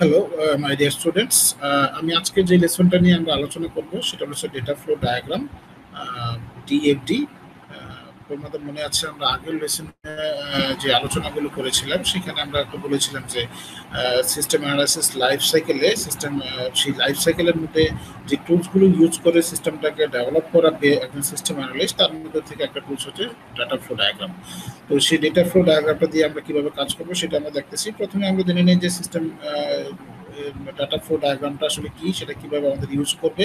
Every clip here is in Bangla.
Hello, my dear students. আমি আজকে যে লেসনটা নিয়ে আমরা আলোচনা করব সেটা হচ্ছে ডেটা ফ্লো ডায়াগ্রাম, ডিএফডি। তোমাদের মনে আছে আমরা আগের লেসনে যে আলোচনাগুলো করেছিলাম সেখানে আমরা একটা বলেছিলাম যে সিস্টেম অ্যানালাইসিস লাইফ সাইকেলে সেই লাইফ সাইকেলের মধ্যে যে টুলসগুলো ইউজ করে সিস্টেমটাকে ডেভেলপ করা একজন সিস্টেম অ্যানালিস্ট, তার মধ্যে থেকে একটা টুলস হচ্ছে ডাটা ফ্লো ডায়াগ্রাম। তো সেই ডেটা ফ্লো ডায়াগ্রামটা দিয়ে আমরা কিভাবে কাজ করবো সেটা আমরা দেখতেছি। প্রথমে আমরা জেনে নিই যে সিস্টেম ডাটা ফ্লো ডায়াগ্রামটা আসলে কি, সেটা কিভাবে আমাদের ইউজ করবে,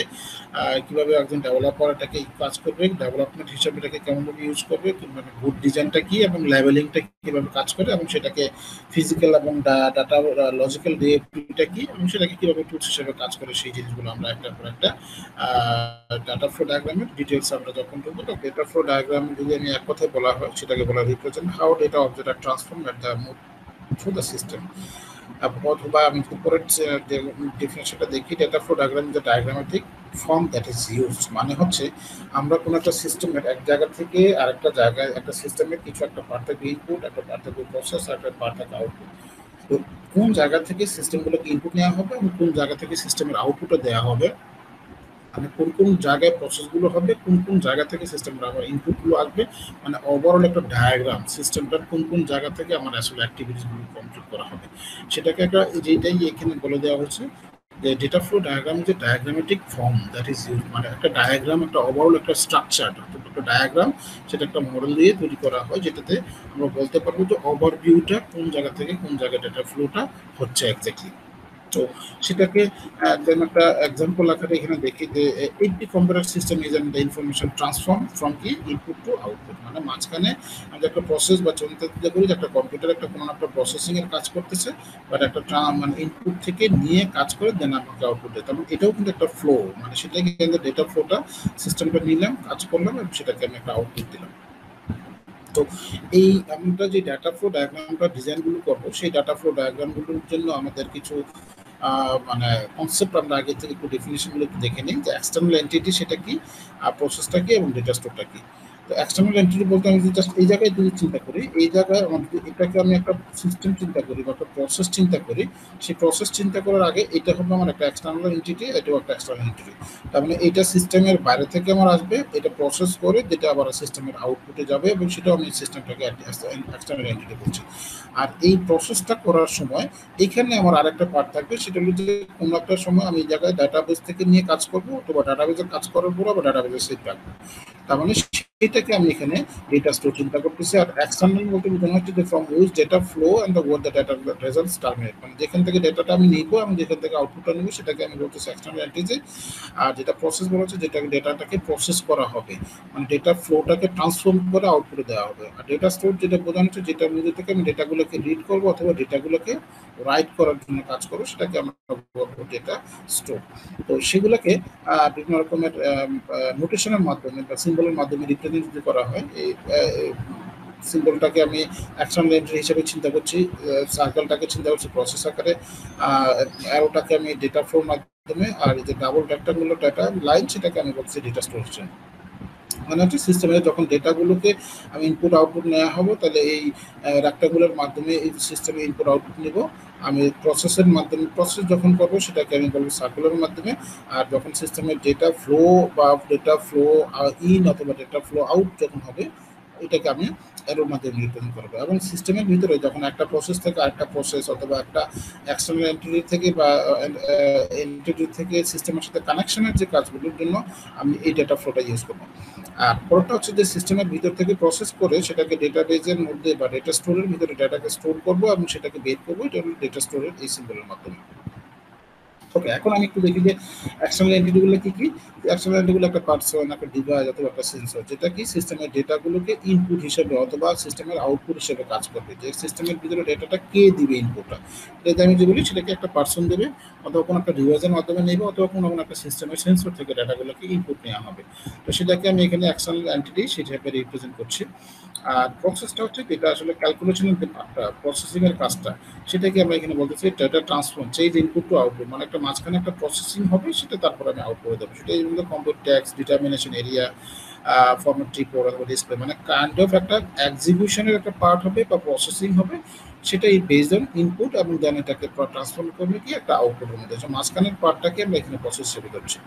কিভাবে একজন ডেভেলপার এটাকে কাজ করবে, ডেভেলপমেন্ট হিসাবে এটাকে কেমনভাবে ইউজ করবে, মানে গুড ডিজাইনটা কি এবং লেভেলিংটা কিভাবে কাজ করে, এবং সেটাকে ফিজিক্যাল এবং ডাটা লজিক্যাল ডিএফডিটা কি এবং সেটাকে কিভাবে টুলস হিসেবে কাজ করে, সেই জিনিসগুলো আমরা একটার পর একটা ডাটা ফ্লো ডায়াগ্রামের ডিটেলস আমরা যখন ঢুকবো। তো ডেটা ফ্লো ডায়াগ্রাম যদি আমি এক কথায় বলা হয় সেটাকে বলা represent how data object are transform at the move through the system. অথবা আমি উপরের ডেফিনেশনটা দেখি, data flow diagram is the diagrammatic form that is used. মানে হচ্ছে আমরা কোনো একটা সিস্টেমের এক জায়গা থেকে আরেকটা জায়গায়, একটা সিস্টেমের কিছু একটা পার্ট থেকে ইনপুট, একটা পার্ট থেকে প্রসেস, একটা পার্ট থেকে আউটপুট। তো কোন জায়গা থেকে সিস্টেমগুলোকে ইনপুট নেওয়া হবে এবং কোন জায়গা থেকে সিস্টেমের আউটপুটও দেওয়া হবে, মানে কোন কোন জায়গায় প্রসেসগুলো হবে, কোন কোন জায়গা থেকে সিস্টেমের আবার ইনপুটগুলো আসবে, মানে ওভারঅল একটা ডায়াগ্রাম সিস্টেমটার কোন কোন জায়গা থেকে আমার আসলে অ্যাক্টিভিটিসগুলো কমপ্লিট করা হবে সেটাকে একটা, যেটাই এখানে বলে দেওয়া হচ্ছে যে ডেটা ফ্লো ডায়াগ্রাম যে ডায়াগ্রামেটিক ফর্ম দ্যাট ইজ ইউজ, মানে একটা ডায়াগ্রাম, একটা ওভারঅল একটা স্ট্রাকচার, একটা ডায়াগ্রাম, সেটা একটা মডেল দিয়ে তৈরি করা হয়, যেটাতে আমরা বলতে পারবো যে ওভারভিউটা কোন জায়গা থেকে কোন জায়গায় ডেটা ফ্লোটা হচ্ছে এক্স্যাক্টলি। তো সেটাকে যেন একটা এক্সাম্পল আকারে এখানে দেখি যে এইটি computer system is the information transform from কি ইনপুট টু আউটপুট। মানে মাঝখানে আমরা একটা প্রসেস বা চিন্তা করি যে একটা কম্পিউটার একটা কোনো একটা প্রসেসিং এর কাজ করতেছে, বাট একটা মানে ইনপুট থেকে নিয়ে কাজ করে দেন আমাকে আউটপুট দেয়। তারপর এটাও কিন্তু একটা ফ্লো, মানে সেটাকে কিন্তু ডেটা ফ্লোটা সিস্টেমটা নিলাম, কাজ করলাম এবং সেটাকে আমি একটা আউটপুট দিলাম। তো এই আমরা যে ডাটা ফ্লো ডায়াগ্রামটা ডিজাইনগুলো করবো, সেই ডাটা ফ্লো ডায়াগ্রামগুলোর জন্য আমাদের কিছু মানে কনসেপ্ট আমরা আগে থেকে একটু ডেফিনেশনগুলো একটু দেখে নিই যে এক্সটার্নাল এন্টিটি সেটা কি, আর প্রসেসটা কি এবং ডেটা স্টোরটা কি। তো এক্সটার্নাল এন্টিটি বলতে আমি জাস্ট এই জায়গায় যদি চিন্তা করি, এই জায়গায় এটাকে আমি একটা সিস্টেম চিন্তা করি বা একটা প্রসেস চিন্তা করি, সেই প্রসেস চিন্তা করার আগে এটা হবে আমার একটা এক্সটার্নাল এন্টিটি, এটাও একটা এক্সটার্নাল এন্টিটি। তার মানে এইটা সিস্টেমের বাইরে থেকে আমার আসবে, এটা প্রসেস করে যেটা আবার সিস্টেমের আউটপুটে যাবে, এবং সেটাও আমি সিস্টেমটাকে এক্সটার্নাল এন্টিটি বলছি। আর এই প্রসেসটা করার সময় এখানে আমার আরেকটা পার্ট থাকবে, সেটা হলো যে কোনো একটা সময় আমি এই জায়গায় ডাটাবেস থেকে নিয়ে কাজ করবো, অথবা ডাটাবেসের কাজ করার পর আবার ডাটাবেসের সেট রাখবো। তার মানে সেটাকে আমি এখানে ডেটা স্টোর চিন্তা করতেছি। আর এক্সটার্নাল বলতে বোঝানো হচ্ছে যে from which data flow and the word the data results terminate, মানে যেখান থেকে ডেটাটা আমি নিব এবং যেখান থেকে আউটপুটটা নিব সেটাকে আমি বলতেছি এক্সটার্নাল এন্টিটি। আর যেটা প্রসেস বলা হচ্ছে যেটাকে ডেটাটাকে প্রসেস করা হবে, মানে ডেটা ফ্লোটাকে ট্রান্সফর্ম করে আউটপুটে দেওয়া হবে। আর ডেটা স্টোর যেটা বোঝানো হচ্ছে যেটার মধ্যে থেকে আমি ডেটাগুলোকে রিড করবো অথবা ডেটাগুলোকে রাইট করার জন্য কাজ করবো, সেটাকে আমরা বলবো ডেটা স্টোর। তো সেগুলোকে বিভিন্ন রকমের নোটেশনের মাধ্যমে বা সিম্বলের মাধ্যমে রিপ্রেজেন্ট যদি করা হয়, এই সিম্বলটাকে আমি অ্যাকশন এন্ট্রি হিসেবে চিন্তা করছি, সার্কেলটাকে চিন্তা করছি প্রসেস আকারে, অ্যারোটাকে আমি ডেটা ফ্লোর মাধ্যমে, আর এই যে ডাবল রেক্টাঙ্গুলার ডাটা লাইন সেটাকে আমি বলছি ডেটা স্টোরেজ। মানে হচ্ছে সিস্টেমে যখন ডেটাগুলোকে আমি ইনপুট আউটপুট নেওয়া হবো, তাহলে এই রেক্টাঙ্গুলার মাধ্যমে এই সিস্টেমে ইনপুট আউটপুট নেব। আমি প্রসেসের মাধ্যমে প্রসেস যখন করবো সেটাকে আমি বলবো সার্কুলার মাধ্যমে। আর যখন সিস্টেমের ডেটা ফ্লো বা ডেটা ফ্লো ইন অথবা ডেটা ফ্লো আউট যখন হবে, এটাকে আমি এরোর মাধ্যমে রিপ্রেজেন্ট করবো। এবং সিস্টেমের ভিতরে যখন একটা প্রসেস থেকে আরেকটা প্রসেস অথবা একটা এক্সটার্নাল এন্টিটি থেকে বা এন্টিটি থেকে সিস্টেমের সাথে কানেকশনের যে কাজগুলোর জন্য আমি এই ডেটা ফ্লোটা ইউজ করবো। আর পরটা হচ্ছে যে সিস্টেমের ভিতর থেকে প্রসেস করে সেটাকে ডেটাবেজের মধ্যে বা ডেটা স্টোরের ভিতরে ডাটাকে স্টোর করবো এবং সেটাকে বের করবো, এটা হলো ডেটা স্টোরের এই সিম্বলের মাধ্যমে। ওকে, এখন আমি একটু দেখি যে এক্সটার্নাল এন্টিটিগুলো কি কি। এক্সটার্নাল এন্টিটিগুলো একটা পার্সন, একটা ডিভাইস অথবা একটা সেন্সর, যেটা কি সিস্টেমের ডেটাগুলোকে ইনপুট হিসেবে অথবা সিস্টেমের আউটপুট হিসেবে কাজ করবে। যে সিস্টেমের ভিতরে ডেটাটা কে দিবে ইনপুটটা, এটা আমি যে বলি সেটাকে একটা পার্সন দেবে, অথবা কোনো একটা ডিভাইসের মাধ্যমে নেবে, অথবা কোনো একটা সিস্টেমের সেন্সর থেকে ডেটাগুলোকে ইনপুট নেওয়া হবে। তো সেটাকে আমি এখানে এক্সটার্নাল এন্টিটি সেটাকে রিপ্রেজেন্ট করছি। আর প্রসেসটা হচ্ছে যেটা আসলে ক্যালকুলেশনের যে পার্টটা, প্রসেসিংয়ের কাজটা, সেটাকে আমরা এখানে বলতেছি data transform, change input to output, মানে একটা মাঝখানে একটা প্রসেসিং হবে, সেটা তারপর আমি আউটপুটে দেবো। সেটা এই compute tax, determination area, format report অথবা ডিসপ্লে, মানে কাইন্ড অফ একটা এক্সিকিউশনের একটা পার্ট হবে বা প্রসেসিং হবে, সেটাই বেসড অন ইনপুট, এবং দেন এটাকে ট্রান্সফর্ম করবে কি একটা আউটপুটের মধ্যে। মাঝখানের পার্টটাকে আমরা এখানে প্রসেস হিসেবে ধরছি।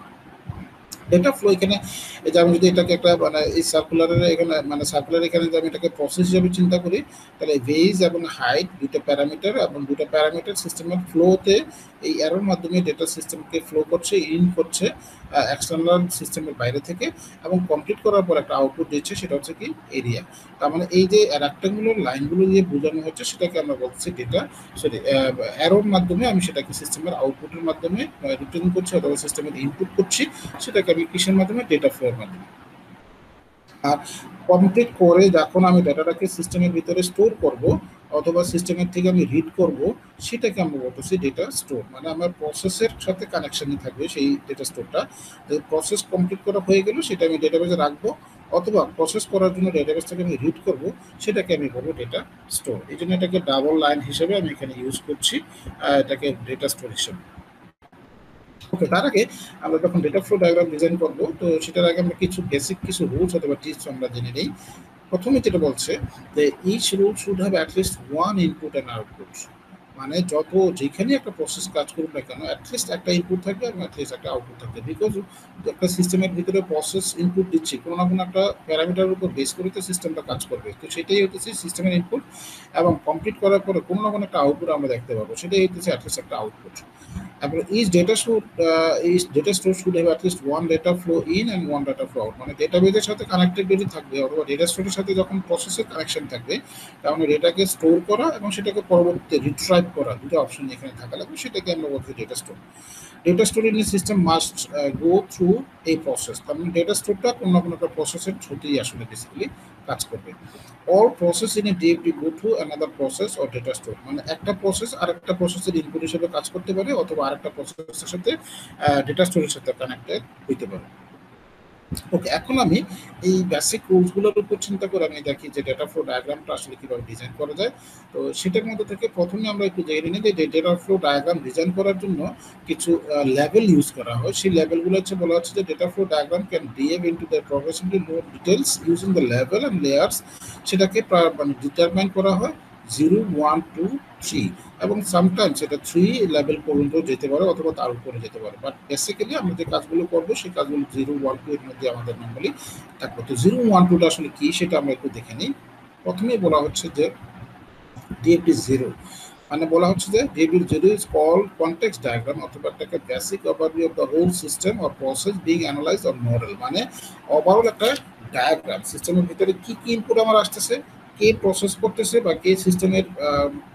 ডেটা ফ্লো এখানে এই যে আমি যদি এটাকে একটা মানে এই সার্কুলারের এখানে মানে সার্কুলার এখানে যদি আমি এটাকে প্রসেস হিসেবে চিন্তা করি, তাহলে ভেজ এবং হাইট দুটো প্যারামিটার, এবং দুটো প্যারামিটার সিস্টেমের ফ্লোতে এই অ্যারোর মাধ্যমে ডেটা সিস্টেমকে ফ্লো করছে, ইন করছে এক্সটার্নাল সিস্টেমের বাইরে থেকে, এবং কমপ্লিট করার পর একটা আউটপুট দিচ্ছে, সেটা হচ্ছে কি এরিয়া। তার মানে এই যে রেক্ট্যাঙ্গুলার লাইনগুলো দিয়ে বোঝানো হচ্ছে সেটাকে আমরা বলছি ডেটা, সরি অ্যারোর মাধ্যমে আমি সেটাকে সিস্টেমের আউটপুটের মাধ্যমে রিপ্রেজেন্ট করছি অথবা সিস্টেমের ইনপুট করছি, সেটাকে আমি কিসের মাধ্যমে, ডেটা ফ্লোর মাধ্যমে। আর কমপ্লিট করে যখন আমি ডাটাটাকে সিস্টেমের ভিতরে স্টোর করব অথবা সিস্টেমের থেকে আমি রিড করব, সেটাকে আমরা বলতেছি ডেটা স্টোর। মানে আমার প্রসেসের সাথে কানেকশনই থাকবে সেই ডেটা স্টোরটা। প্রসেস কমপ্লিট করা হয়ে গেল সেটা আমি ডেটাবেজে রাখবো, অথবা প্রসেস করার জন্য ডেটাবেস থেকে আমি রিড করব, সেটাকে আমি বলবো ডেটা স্টোর। এই জন্য এটাকে ডাবল লাইন হিসেবে আমি এখানে ইউজ করছি, এটাকে ডেটা স্টোর হিসেবে। ওকে, তার আগে আমরা যখন ডেটা ফ্লো ডায়াগ্রাম ডিজাইন করব, তো সেটার আগে আমরা কিছু বেসিক কিছু রুলস অথবা টিপস আমরা জেনে নিই। প্রথমে যেটা বলছে যে each rule should have at least one input and output. মানে যত যেখানে একটা প্রসেস কাজ করুক না কেন, অ্যাটলিস্ট একটা ইনপুট থাকবে এবং অ্যাটলিস্ট একটা আউটপুট থাকবে। বিকজ একটা সিস্টেমের ভিতরে প্রসেস ইনপুট দিচ্ছি, কোনো না কোনো একটা প্যারামিটারের উপর বেস করে তো সিস্টেমটা কাজ করবে। তো সেটাই হচ্ছে সিস্টেমের ইনপুট, এবং কমপ্লিট করার পরে কোনো না কোনো একটা আউটপুট আমরা দেখতে পাবো, সেটাই হচ্ছে অ্যাটলিস্ট একটা আউটপুট। তারপরে each data store should have at least one data flow in and one data flow out। মানে ডেটাবেজের সাথে কানেক্টেড যদি থাকবে অথবা ডেটা স্টোরের সাথে যখন প্রসেসের কানেকশন থাকবে, তাহলে ডেটাকে স্টোর করা এবং সেটাকে পরবর্তীতে রিট্রাইভ করা, দুটো অপশন এখানে থাকা লাগবে, সেটাকে আমরা বলছি data store. Data store in a system must go through এই প্রসেস। তার মানে ডেটা স্টোরটা কোনো না কোনো একটা প্রসেসের থ্রুতেই আসলে বেসিক্যালি কাজ করবে। All process in a ডিএফডি go to another process or data store. মানে একটা প্রসেস আরেকটা প্রসেসের ইনপুট হিসেবে কাজ করতে পারে, অথবা আরেকটা প্রসেসের সাথে ডেটা স্টোরের সাথে কানেক্টেড হইতে পারে। ওকে, এখন আমি এই বেসিক রুলসগুলোর উপর চিন্তা করে আমি দেখি যে ডেটা ফ্লো ডায়াগ্রামটা আসলে কিভাবে ডিজাইন করা যায়। তো সেটার মধ্যে থেকে প্রথমে আমরা একটু জেনে নিই যে ডেটা ফ্লো ডায়াগ্রাম ডিজাইন করার জন্য কিছু লেভেল ইউজ করা হয়। সেই লেভেলগুলো হচ্ছে বলা হচ্ছে যে data flow diagram can dive into the progressively note details using the level and layers. সেটাকে মানে ডিটারমাইন করা হয় 0, 1, 2, 3, এবং সামটাইমস এটা 3 লেভেল পর্যন্ত যেতে পারে অথবা তার উপরে যেতে পারে। বাট বেসিক্যালি আমরা যে কাজগুলো করবো সেই কাজগুলো 0, 1, 2 এর মধ্যে আমাদের নর্মালি থাকবে। তো 0, 1, 2টা আসলে কি সেটা আমরা একটু দেখে নিই। প্রথমেই বলা হচ্ছে যে ডিএফডি 0, মানে বলা হচ্ছে যে DFD 0 is called context diagram, অথবা একটা basic overview of the whole system or process being analyze or model. মানে ওভারঅল একটা ডায়াগ্রাম, সিস্টেমের ভিতরে কি কি ইনপুট আমার আসতেছে, কে প্রসেস করতেছে বা কে সিস্টেমের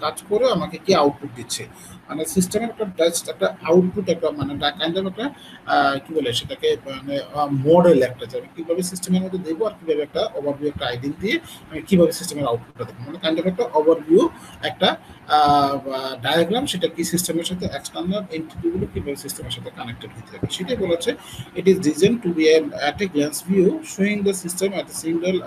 কাজ করে আমাকে কি আউটপুট দিচ্ছে। মানে সিস্টেমের একটা জাস্ট একটা আউটপুট, একটা মানে কাইন্ড অফ একটা কি বলে সেটাকে, মানে মডেল একটা, যে আমি কীভাবে সিস্টেমের মধ্যে দেবো আর কীভাবে একটা ওভারভিউ একটা আইডিয়া দিয়ে আমি কীভাবে সিস্টেমের আউটপুটটা দেবো। মানে কাইন্ড অফ একটা ওভারভিউ একটা ডায়াগ্রাম, সেটা কি সিস্টেমের সাথে এক্সটার্নাল এন্টিটিগুলো কীভাবে সিস্টেমের সাথে কানেক্টেড হতে থাকে সেটাই বলেছে। It is design to be at a glance view showing the system at a single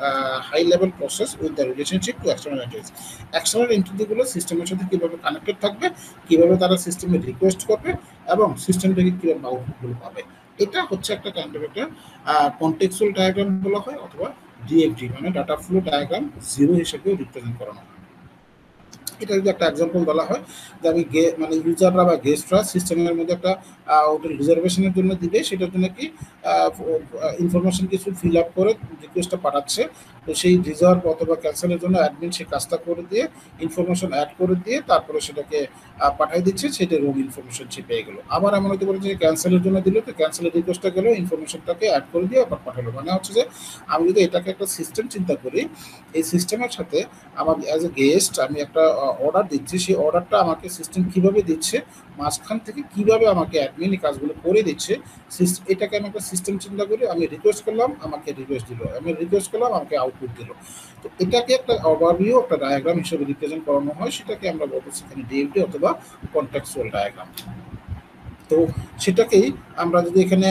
high level process with the relationship to external entities। External এন্টিটিগুলো সিস্টেমের সাথে কীভাবে কানেক্টেড থাকবে, কীভাবে তারা সিস্টেমে রিকোয়েস্ট করবে এবং সিস্টেম থেকে কীভাবে আউটপুটগুলো পাবে। এটা হচ্ছে একটা কাইন্ড অফ একটা কনটেক্সচুয়াল ডায়াগ্রাম বলা হয়, অথবা ডিএফডি মানে ডাটা ফ্লো ডায়াগ্রাম 0 হিসেবেও রিপ্রেজেন্ট করানো হয়। এটা যদি একটা এক্সাম্পল বলা হয় যে আমি মানে ইউজাররা বা গেস্টরা সিস্টেমের মধ্যে একটা হোটেল রিজার্ভেশনের জন্য দিবে, সেটার জন্য কি ইনফরমেশন কিছু ফিল আপ করে রিকোয়েস্টটা পাঠাচ্ছে। তো সেই রিজার্ভ অথবা ক্যান্সেলের জন্য অ্যাডমিন সেই কাজটা করে দিয়ে ইনফরমেশন অ্যাড করে দিয়ে তারপরে সেটাকে পাঠিয়ে দিচ্ছে, সেটা রোগ ইনফরমেশন সে পেয়ে গেলো। আবার এমন হতে পারে যে ক্যান্সেলের জন্য দিল, তো ক্যান্সেলের রিকোয়েস্টটা গেলো, ইনফরমেশনটাকে অ্যাড করে দিয়ে আবার পাঠালো। মানে হচ্ছে যে আমি যদি এটাকে একটা সিস্টেম চিন্তা করি, এই সিস্টেমের সাথে আমার অ্যাজ এ গেস্ট আমি একটা অর্ডার দিচ্ছি, সেই অর্ডারটা আমাকে সিস্টেম কিভাবে দিচ্ছে, মাঝখান থেকে কিভাবে আমাকে অ্যাডমিন এই কাজগুলো করে দিচ্ছে, এটাকে আমি একটা সিস্টেম চিন্তা করি। আমি রিকোয়েস্ট করলাম, আমাকে রিকোয়েস্ট দিল, আমি রিকোয়েস্ট করলাম, আমাকে আউটপুট দিল। তো এটাকে একটা ওভারভিউ একটা ডায়াগ্রাম হিসেবে রিপ্রেজেন্ট করানো হয়, সেটাকে আমরা বলবো সেখানে ডিএফডি অথবা কনটেক্সচুয়াল ডায়াগ্রাম। তো সেটাকেই আমরা যদি এখানে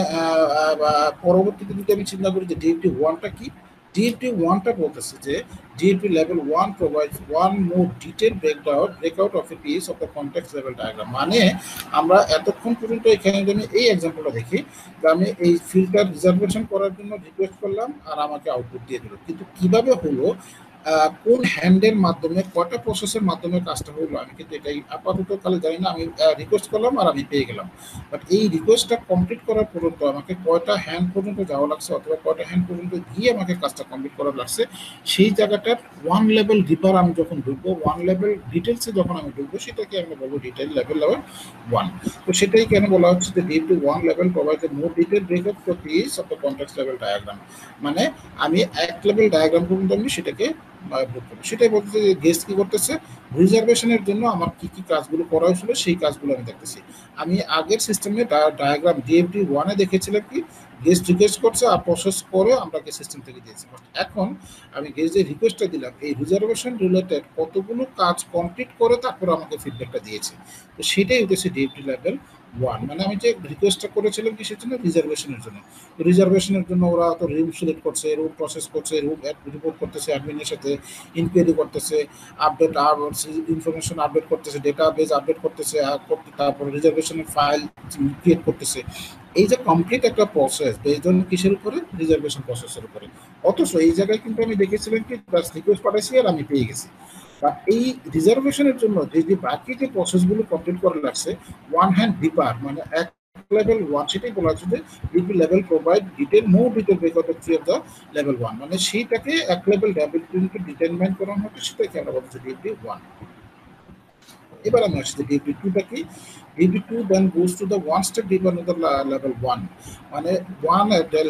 পরবর্তীতে যদি আমি চিন্তা করি যে ডিএফডি 1টা কি, ডিএফডি 1টা বলতেছে যে ডিএফডি level 1 provides one more detailed breakout of a piece of the context level diagram। মানে আমরা এতক্ষণ পর্যন্ত এখানে যদি এই এক্সাম্পলটা দেখি যে আমি এই ফিল্টার রিজার্ভেশন করার জন্য রিকোয়েস্ট করলাম আর আমাকে আউটপুট দিয়ে দিল, কিন্তু কিভাবে হলো কোন হ্যান্ডের মাধ্যমে কয়টা প্রসেসের মাধ্যমে কাজটা হলো আমি কিন্তু এটাই আপাতত কালে জানি না। আমি রিকোয়েস্ট করলাম আর আমি পেয়ে গেলাম, বাট এই রিকোয়েস্টটা কমপ্লিট করার পর্যন্ত আমাকে কয়টা হ্যান্ড পর্যন্ত যাওয়া লাগছে অথবা কয়টা হ্যান্ড পর্যন্ত গিয়ে আমাকে কাজটা কমপ্লিট করা লাগছে, সেই জায়গাটার ওয়ান লেভেল ডিপার আমি যখন ঢুকবো, ওয়ান লেভেল ডিটেলসে যখন আমি ঢুকবো, সেটাকে আমরা বলবো ডিটেল লেভেল লেভেল ওয়ান। তো সেটাই কেন বলা হচ্ছে যে deep to one level provide more detail breakup for this of the context level diagram. মানে আমি এক লেভেল ডায়াগ্রাম পর্যন্ত আমি সেটাকে সেটাই বলতেছে যে গেস্ট কি করতেছে, রিজার্ভেশনের জন্য আমার কি কি কাজগুলো করা হয়েছিল সেই কাজগুলো আমি দেখতেছি। আমি আগের সিস্টেমে ডায়াগ্রাম ডিএফডি ওয়ানে দেখেছিলাম কি গেস্ট রিকোয়েস্ট করছে আর প্রসেস করে আমরাকে সিস্টেম থেকে দিয়েছি। এখন আমি গেস্ট যে রিকোয়েস্টটা দিলাম এই রিজার্ভেশন রিলেটেড কতগুলো কাজ কমপ্লিট করে তারপর আমাকে ফিডব্যাকটা দিয়েছে। তো সেটাই হচ্ছে ডিএফডি লেভেল ওয়ান। মানে আমি যে রিকোয়েস্টটা করেছিলাম কিসের জন্য, রিজার্ভেশনের জন্য। রিজার্ভেশনের জন্য ওরা তো রুম সিলেক্ট করছে, রুম প্রসেস করছে, রুম রিপোর্ট করতেছে, অ্যাডমিনের সাথে ইনকোয়ারি করতেছে, আপডেট ইনফরমেশন আপডেট করতেছে, ডেটাবেস আপডেট করতেছে, তারপরে রিজার্ভেশনের ফাইল ক্রিয়েট করতেছে। এই যে কমপ্লিট একটা প্রসেস বেসড অন কিসের উপরে, রিজার্ভেশন প্রসেসের উপরে। অথচ এই জায়গায় কিন্তু আমি দেখেছিলাম কি জাস্ট রিকোয়েস্ট পাঠাইছি আর আমি পেয়ে গেছি। বা এই রিজার্ভেশনের জন্য যে বাকি যে প্রসেসগুলো কমপ্লিট করা লাগছে ওয়ান হ্যান্ড ডিপার, মানে এক লেভেল ওয়ান, সেটাই বলা হচ্ছে যে DP level provide detail more detail record of three of the level one. মানে সেইটাকে এক লেভেল ডেভেলপমেন্টকে ডিটারমাইন করানো হচ্ছে, সেটাকে আমরা বলছি ডিপি ওয়ান। এবার আমি আসছি ডিপি টুটা কি। DP two then goes to the one step deeper in the level one. মানে ওয়ান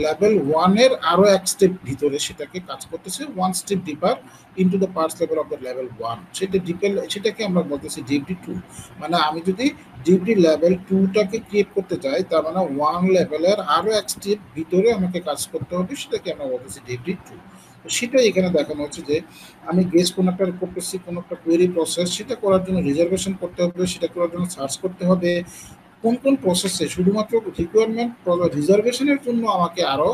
লেভেল ওয়ানের আরো এক স্টেপ ভিতরে সেটাকে কাজ করতেছে, one step deeper into the parts level of the level one. সেটাকে আমরা বলতেছি ডিপি টু। মানে আমি যদি ডিপি লেভেল টুটাকে ক্রিয়েট করতে চাই, তার মানে ওয়ান লেভেলের আরো এক স্টেপ ভিতরে আমাকে কাজ করতে হবে, সেটাকে আমরা বলতেছি ডিপি টু। সেটাই এখানে দেখানো হচ্ছে যে আমি গেস কোনো একটা করতেছি, কোনো একটা কোয়েরি প্রসেস, সেটা করার জন্য রিজার্ভেশন করতে হবে, সেটা করার জন্য সার্চ করতে হবে কোন কোন প্রসেসে শুধুমাত্র রিকোয়ারমেন্ট রিজার্ভেশনের জন্য আমাকে আরো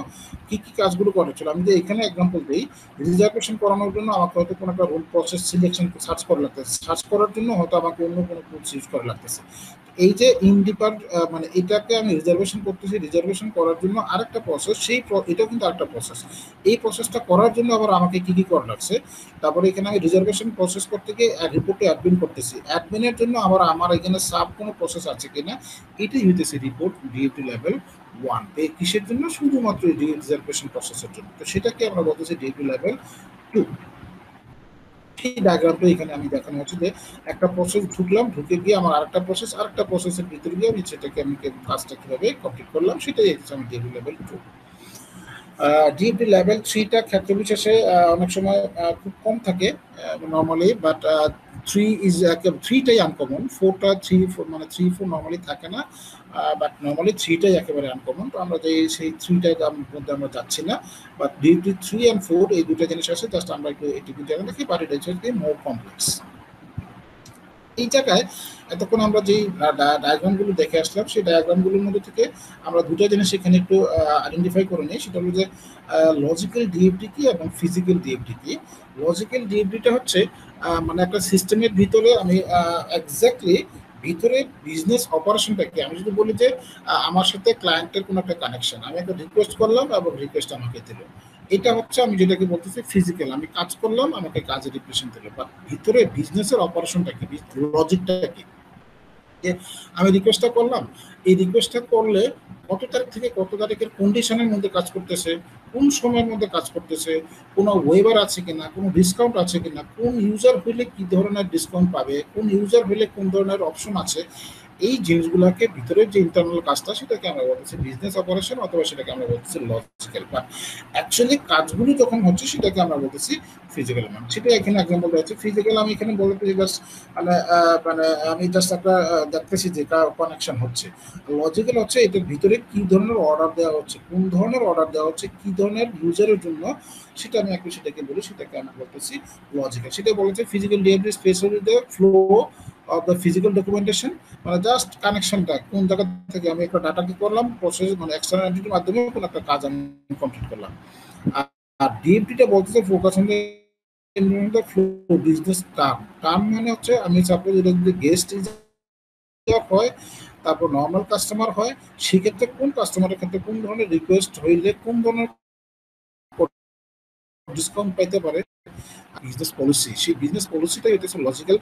কি কি কাজগুলো করা ছিল। আমি যে এখানে এক্সাম্পল দিই, রিজার্ভেশন করানোর জন্য আমাকে হয়তো কোনো একটা রুল প্রসেস সিলেকশন সার্চ করা লাগতেছে, সার্চ করার জন্য হয়তো আমাকে অন্য কোনো টুলস ইউজ করা লাগতেছে। এই যে ইনডিপার, মানে এটাকে আমি রিজার্ভেশন করতেছি, রিজার্ভেশন করার জন্য আরেকটা প্রসেস, সেই এটা কিন্তু আরেকটা প্রসেস। এই প্রসেসটা করার জন্য আবার আমাকে কি কি করা লাগছে। তারপরে এখানে আমি রিজার্ভেশন প্রসেস করতে গিয়ে রিপোর্টে অ্যাডমিন করতেছি, অ্যাডমিনের জন্য আবার আমার এখানে সাব কোনো প্রসেস আছে কিনা, এটাই হইতেছে রিপোর্ট ডিএফটি লেভেল ওয়ান। কিসের জন্য, শুধুমাত্র রিজার্ভেশন প্রসেসের জন্য। তো সেটাকে আমরা বলতেছি ডিএফটি লেভেল টু। সেই ডায়াগ্রামটা এখানে আমি দেখানো হচ্ছে যে একটা প্রসেস ঢুকলাম, ঢুকে গিয়ে আমার আরেকটা প্রসেসের ভিতরে গিয়ে আমি সেটাকে আমি কাজটা কিভাবে কমপ্লিট করলাম, সেটাই হচ্ছে আমি DFT level two. DFD level থ্রিটা ক্ষেত্র বিশেষে অনেক সময় খুব কম থাকে নর্মালি, বাট থ্রি ইজ থ্রিটাই আনকমন, ফোরটা মানে থ্রি ফোর নর্মালি থাকে না, বাট নর্মালি থ্রিটাই একেবারে আনকমন। তো আমরা যে সেই থ্রিটার মধ্যে আমরা যাচ্ছি না, বাট ডিএফডি থ্রি অ্যান্ড ফোর এই দুটো জিনিস আছে, জাস্ট আমরা একটু এটুকু জানা দেখি, বাট এটা হচ্ছে মোর কমপ্লেক্স। এই জায়গায় এতক্ষণ আমরা যেই ডায়াগ্রামগুলো দেখে আসলাম, সেই ডায়াগ্রামগুলোর মধ্যে থেকে আমরা দুটো জিনিস এখানে একটু আইডেন্টিফাই করে নিই। সেটা হলো যে লজিক্যাল ডিএফডি কি এবং ফিজিক্যাল ডিএফডি কি। লজিক্যাল ডিএফডিটা হচ্ছে মানে একটা সিস্টেমের ভিতরে আমি এক্স্যাক্টলি ভিতরে বিজনেস অপারেশনটা কি। আমি যদি বলি যে আমার সাথে ক্লায়েন্টের কোনো একটা কানেকশন, আমি একটা রিকোয়েস্ট করলাম এবং রিকোয়েস্ট আমাকে দিল, এটা হচ্ছে আমি যেটাকে বলতেছি ফিজিক্যাল। আমি কাজ করলাম, আমাকে কাজের রিপ্রেজেন্ট দিল, বাট ভিতরে বিজনেসের অপারেশনটা কি, লজিকটা কি। যে আমি রিকোয়েস্টটা করলাম, এই রিকোয়েস্টটা করলে কত তারিখ থেকে কত তারিখের কন্ডিশনের মধ্যে কাজ করতেছে, কোন সময়ের মধ্যে কাজ করতেছে, কোনো ওয়েবার আছে কিনা, কোনো ডিসকাউন্ট আছে কিনা, কোন ইউজার হইলে কি ধরনের ডিসকাউন্ট পাবে, কোন ইউজার হইলে কোন ধরনের অপশন আছে, এই জিনিসগুলোকে ভিতরের যে ইন্টারনাল কাজটা, সেটাকে আমরা বলতেছি বিজনেস অপারেশন, অথবা সেটাকে আমরা বলতেছি লজিক্যাল। বাট অ্যাকচুয়ালি কাজগুলো যখন হচ্ছে সেটাকে আমরা বলতেছি ফিজিক্যাল। মানে সেটা এখানে এক্সাম্পল দেওয়া হচ্ছে ফিজিক্যাল। আমি এখানে বলতে জাস্ট মানে মানে আমি জাস্ট একটা দেখতেছি যে কানেকশন হচ্ছে। লজিক্যাল হচ্ছে এটার ভিতরে কি ধরনের অর্ডার দেওয়া হচ্ছে, কোন ধরনের অর্ডার দেওয়া হচ্ছে, কি ধরনের ইউজারের জন্য, সেটা আমি একটু সেটাকে বলি, সেটাকে আমি বলতেছি লজিক্যাল। সেটা বলেছে physical ডিএফডি specially the flow of the physical documentation. মানে জাস্ট কানেকশনটা কোন জায়গা থেকে আমি একটা ডাটা কি করলাম, প্রসেস মানে এক্সটার্নাল এন্টিটির মাধ্যমে কোনো একটা কাজ আমি কমপ্লিট করলাম। আর ডিএফডিটা বলতেছে focus on the flow business term. Term মানে হচ্ছে আমি সাপোজ এটা যদি গেস্ট হয়, তারপর নর্মাল কাস্টমার হয়, সেক্ষেত্রে কোন কাস্টমারের ক্ষেত্রে কোন ধরনের রিকোয়েস্ট হইলে কোন ধরনের ডিসকাউন্ট পাইতে পারে, বিজনেস পলিসি, সেই বিজনেস পলিসিটাই হচ্ছে লজিক্যাল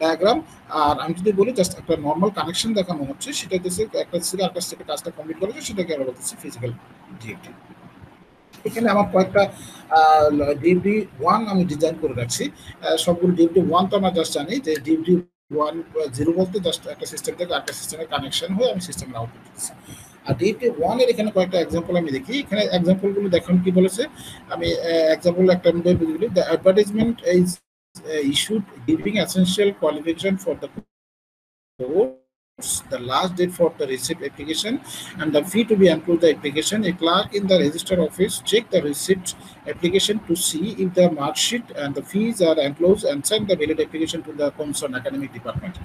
ডায়াগ্রাম। আর আমি যদি বলি জাস্ট একটা নর্মাল কানেকশন দেখানো হচ্ছে, সেটা হচ্ছে একটা থেকে আরেকটা স্টেপে কাজটা কমপ্লিট করেছে, সেটাকে আমরা বলতেছি ফিজিক্যাল ডিএফডি। এখানে আমার কয়েকটা ডিএফডি ওয়ান আমি ডিজাইন করে রাখছি। সবগুলো ডিএফডি ওয়ান তো আমরা জাস্ট জানি যে ডিএফডি ওয়ান জিরো বলতে জাস্ট একটা সিস্টেম থেকে একটা সিস্টেমের কানেকশন হয়ে আমি সিস্টেমের আউটপুট দিচ্ছি। আর ডিএফডি ওয়ান এর এখানে কয়েকটা এক্সাম্পল আমি দেখি। এখানে এক্সাম্পলগুলো দেখুন কি বলেছে। আমি এক্সাম্পল একটা বুঝলি, the advertisement is issued giving essential qualification for the course, the last date for the receipt application, and the fee to be included the application. A clerk in the register office check the receipt application to see if the mark sheet and the fees are enclosed and send the valid application to the concerned academic department.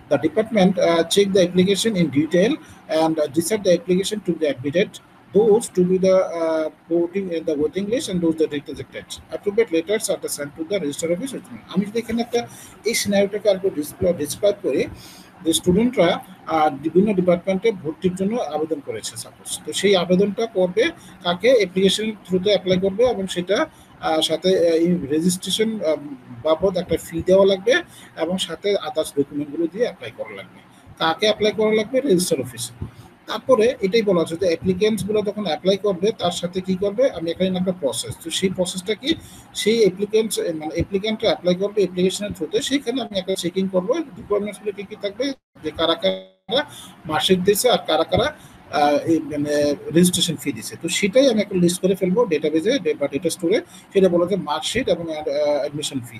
The department check the application in detail and decide the application to be admitted, those to be the voting in the voting list and those that rejected. Appropriate letters are sent to the register office. আমি যদি এখানে একটা এই সিনারিওটাকে আর একটু ডিসক্রাইব করি, যে স্টুডেন্টরা বিভিন্ন ডিপার্টমেন্টে ভর্তির জন্য আবেদন করেছে সাপোজ, তো সেই আবেদনটা করবে কাকে, অ্যাপ্লিকেশন থ্রুতে অ্যাপ্লাই করবে, এবং সেটা সাথে রেজিস্ট্রেশন বাবদ একটা ফি দেওয়া লাগবে, এবং সাথে আদার্স ডকুমেন্টগুলো দিয়ে অ্যাপ্লাই করা লাগবে। কাকে অ্যাপ্লাই করা লাগবে? রেজিস্টার অফিসে। তারপরে এটাই বলা হচ্ছে যে অ্যাপ্লিকেন্টস গুলো যখন অ্যাপ্লাই করবে তার সাথে কি করবে, আমি এখানে একটা প্রসেস, তো সেই প্রসেসটা কি, সেই অ্যাপ্লিকেন্টস মানে অ্যাপ্লিকেন্টরা অ্যাপ্লাই করবে অ্যাপ্লিকেশনের থ্রুতে, সেখানে আমি একটা চেকিং করবো রিকোয়ারমেন্টস গুলো কি কি থাকবে, যে কারা কারা মার্কশিট দিয়েছে আর কারা কারা মানে রেজিস্ট্রেশন ফি দিছে, তো সেটাই আমি একটা লিস্ট করে ফেলবো ডেটাবেজে বা ডেটা স্টোরে। সেটা বলা যায় মার্কশিট এবং অ্যাডমিশন ফি।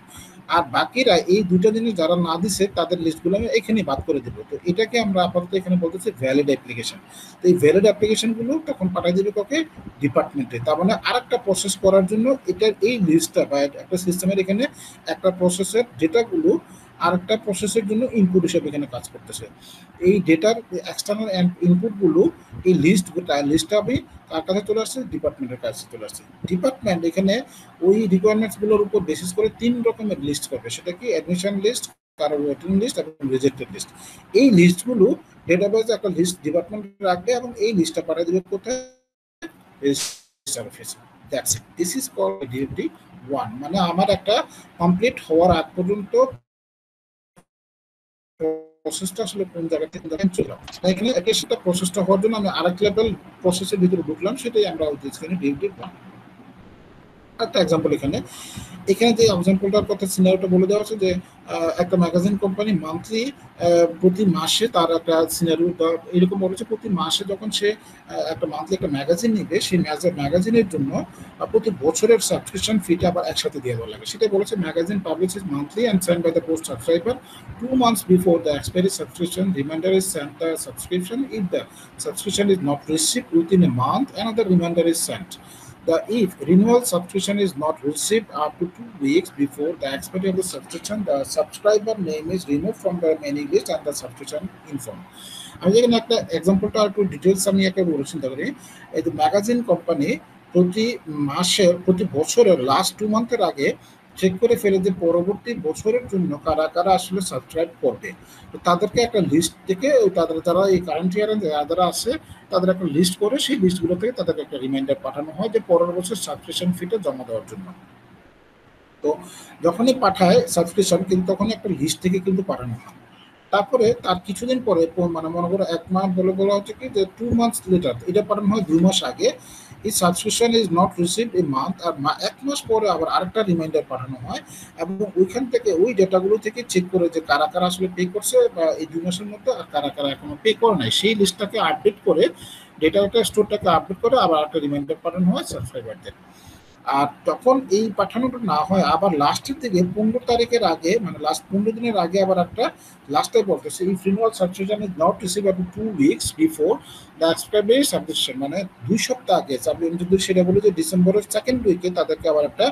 আর বাকিরা এই দুটো জিনিস যারা না দিছে তাদের লিস্টগুলো আমি এখানে বাদ করে দেবো। তো এটাকে আমরা আপাতত এখানে বলতেছি ভ্যালিড অ্যাপ্লিকেশন। তো এই ভ্যালিড অ্যাপ্লিকেশনগুলো তখন পাঠিয়ে দেবে কাকে, ডিপার্টমেন্টে। তার মানে আর একটা প্রসেস করার জন্য এটার এই লিস্টটা বা একটা সিস্টেমের এখানে একটা প্রসেসের ডেটাগুলো আরেকটা প্রসেসের জন্য ইনপুট হিসেবে এখানে কাজ করতেছে। এই ডেটার এক্সটার্নাল ইনপুটগুলো এই লিস্টটা আমি কার কাছে চলে আসছে, ডিপার্টমেন্টের কাছে চলে আসছে। ডিপার্টমেন্ট এখানে ওই রিকোয়ারমেন্টসগুলোর উপর বেসিস করে 3 রকমের লিস্ট করবে, সেটা কি অ্যাডমিশন লিস্ট, কারো ওয়েটিং লিস্ট এবং রিজেক্টেড লিস্ট। এই লিস্টগুলো ডেটাবেজে একটা লিস্ট ডিপার্টমেন্ট রাখবে এবং এই লিস্টটা পাঠিয়ে দেবে কোথায়, register office. That's it, this is called DFD 1। মানে আমার একটা কমপ্লিট হওয়ার আগ পর্যন্ত প্রসেসটা আসলে কোন জায়গা থেকে চলে এখানে একটা প্রসেসটা হওয়ার জন্য আমি আরেক লেভেল প্রসেসের ভিতরে ঢুকলাম, সেটাই আমরা এখানে ডিএফডি 1। একটা এক্সাম্পল এখানে যে এক্সাম্পলটার কথা সিনারিওটা বলে দেওয়া আছে, যে একটা ম্যাগাজিন কোম্পানি মান্থলি প্রতি মাসে তার একটা সিনারিও এরকম বলেছে, প্রতি মাসে যখন সে একটা মান্থলি একটা ম্যাগাজিন নিবে, সেই ম্যাগাজিনের জন্য প্রতি বছরের সাবস্ক্রিপশন ফিটা আবার একসাথে দিয়ে দেওয়া লাগে। সেটা বলেছে magazine publish is monthly and send by the post subscriber 2 months before the expiry subscription. Reminder is sent the subscription. If the subscription is not received within a month, another reminder is sent. If renewal subscription is not received up to 2 weeks before the expiry of the subscription, the subscriber name is removed from the mailing list and the subscription informed. আমি যেখানে একটা এক্সাম্পলটা একটু ডিটেলস আমি একটা বলে চিন্তা করি, এই যে ম্যাগাজিন কোম্পানি প্রতি বছরের লাস্ট 2 মান্থের আগে চেক করে ফেলে যে পরবর্তী বছরের জন্য কারা কারা আসলে সাবস্ক্রাইব করবে, তো তাদেরকে একটা লিস্ট থেকে তাদের যারা এই কারেন্ট ইয়ারে যারা আছে তাদের একটা লিস্ট করে সেই লিস্টগুলো থেকে তাদেরকে একটা রিমাইন্ডার পাঠানো হয় যে পরের বছর সাবস্ক্রিপশন ফিটা জমা দেওয়ার জন্য। তো যখনই পাঠায় সাবস্ক্রিপশন, কিন্তু তখনই একটা লিস্ট থেকে কিন্তু পাঠানো হয়। তারপরে তার কিছুদিন পরে মানে মনে করো 1 মাস বলা হচ্ছে কি যে 2 months লেটার, এটা পাঠানো হয় 2 মাস আগে। এই subscription is not received a month, আর 1 মাস পরে আবার আরেকটা রিমাইন্ডার পাঠানো হয়, এবং ওইখান থেকে ওই ডেটাগুলো থেকে চেক করে যে কারা কারা আসলে পে করছে বা এই 2 মাসের মধ্যে, আর কারা কারা এখনো পে করে নাই, সেই লিস্টটাকে আপডেট করে ডেটাটা স্টোরটাকে আপডেট করে আবার একটা রিমাইন্ডার পাঠানো হয় সাবস্ক্রাইবারদের। আর তখন এই পাঠানোটা না হয় আবার লাস্টের দিকে 15 তারিখের আগে, মানে লাস্ট 15 দিনের আগে আবার একটা লাস্টে বলতেছে if renewal subscription is not receive up to 2 weeks before the expiry subscription, মানে 2 সপ্তাহ আগে, আমি যদি সেটা বলি যে ডিসেম্বরের 2nd উইকে তাদেরকে আবার একটা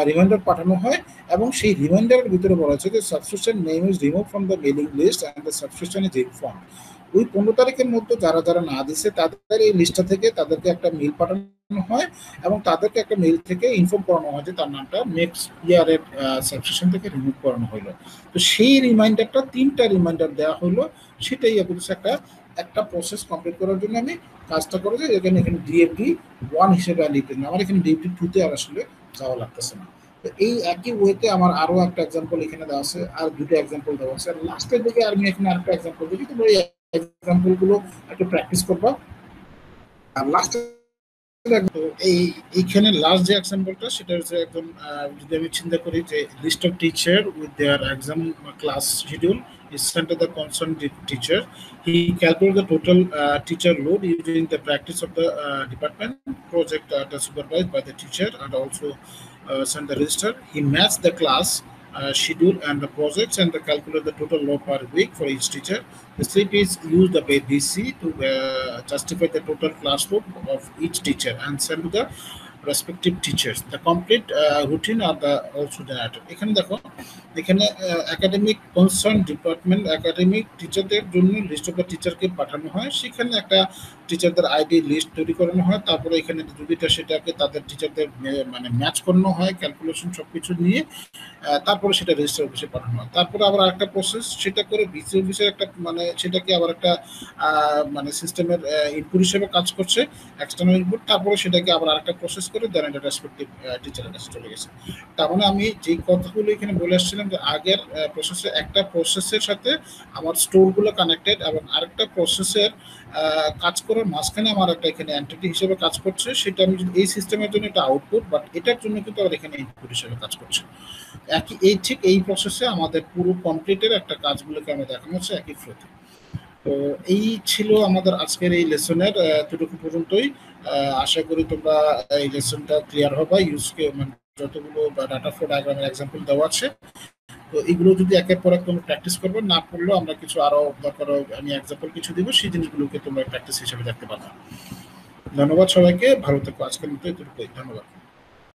রিমাইন্ডার পাঠানো হয়, এবং সেই রিমাইন্ডারের ভিতরে বলা হচ্ছে যে subscription name is remove from the mailing list and the subscription is informed. ওই 15 তারিখের মধ্যে যারা যারা না দিচ্ছে তাদের এই লিস্টটা থেকে তাদেরকে একটা মেইল পাঠানো হয়, এবং তাদেরকে একটা মেইল থেকে ইনফর্ম করানো হয় যে তার নামটা নেক্সট ইয়ারের সাবস্ক্রিপশন থেকে রিমুভ করানো হলো। তো সেই রিমাইন্ডারটা 3টা রিমাইন্ডার দেওয়া হলো, সেটাই একটা প্রসেস কমপ্লিট করার জন্য আমি কাজটা করেছি। এখানে ডিএফডি 1 হিসেবে লিখতে না, আমার এখানে ডিএফডি 2 তে আর আসলে যাওয়া লাগতেছে না। তো এই একই ওয়েতে আমার আরো একটা এক্সাম্পল এখানে দেওয়া আছে, আর দুটো এক্সাম্পল দেওয়া আছে, আর লাস্টের দিকে আমি এখানে আরেকটা এক্সাম্পল দিই, তোমরা এই এক্সাম্পল গুলো একটু প্র্যাকটিস করবা। আর লাস্টে এই এইখানে লাস্ট যে এক্সাম্পলটা সেটা হচ্ছে একদম যদি আমি চিন্তা করি যে list of teacher with their exam class schedule is sent to the concerned teacher. He calculates the total teacher load using the practice of the department project supervised by the teacher and also send the register. He matched the class schedule and the projects and the calculate the total load per week for each teacher. The slip is used by BC to justify the total class load of each teacher and send to the respective teachers. The complete routine are the also generated. এখানে দেখো, এখানে একাডেমিক কনসার্ন ডিপার্টমেন্ট একাডেমিক টিচারদের জন্য লিস্ট অফ দ্য টিচারকে পাঠানো হয়, সেখানে একটা টিচারদের আইডি লিস্ট তৈরি করানো হয়, তারপরে এখানে দুটিটা সেটাকে তাদের টিচারদের মানে ম্যাচ করানো হয় ক্যালকুলেশন সবকিছু নিয়ে, তারপরে সেটা রেজিস্টার অফিসে পাঠানো হয়। তারপরে আবার একটা প্রসেস সেটা করে বিসি অফিসের একটা মানে সেটাকে আবার একটা মানে সিস্টেমের ইনপুট হিসেবে কাজ করছে, এক্সটার্নাল ইনপুট, তারপরে সেটাকে আবার আরেকটা প্রসেস করে দেন এটা রেসপেক্টিভ টিচারের কাছে চলে গেছে। তার মানে আমি যে কথাগুলো এখানে বলে আসছিলাম যে আগের প্রসেসে একটা প্রসেসের সাথে আমার স্টোরগুলো কানেক্টেড এবং আরেকটা প্রসেসের কাজ করার মাঝখানে আমার একটা এখানে এন্টিটি হিসেবে কাজ করছে, সেটা আমি যদি এই সিস্টেমের জন্য এটা আউটপুট, বাট এটার জন্য কিন্তু আবার এখানে ইনপুট হিসেবে কাজ করছে। একই এই ঠিক এই প্রসেসে আমাদের পুরো কমপ্লিটের একটা কাজগুলোকে আমরা দেখানো হচ্ছে একই ফ্লোতে। তো এই ছিল আমাদের আজকের এই লেসনের এতটুকু পর্যন্তই। আশা করি তোমরা এই লেসনটা ক্লিয়ার হবে। ইউজকে মানে যতগুলো ডাটা ফ্লো ডায়াগ্রামের এক্সাম্পল দেওয়া আছে, তো এগুলো যদি একের পর এক তোমরা প্র্যাকটিস করবে, না করলেও আমরা কিছু আরো দরকার আমি এক্সাম্পল কিছু দিব, সেই জিনিসগুলোকে তোমরা প্র্যাকটিস হিসেবে দেখতে পাবে। ধন্যবাদ সবাইকে, ভালো থেকো। আজকের মতো এতটুকুই, ধন্যবাদ।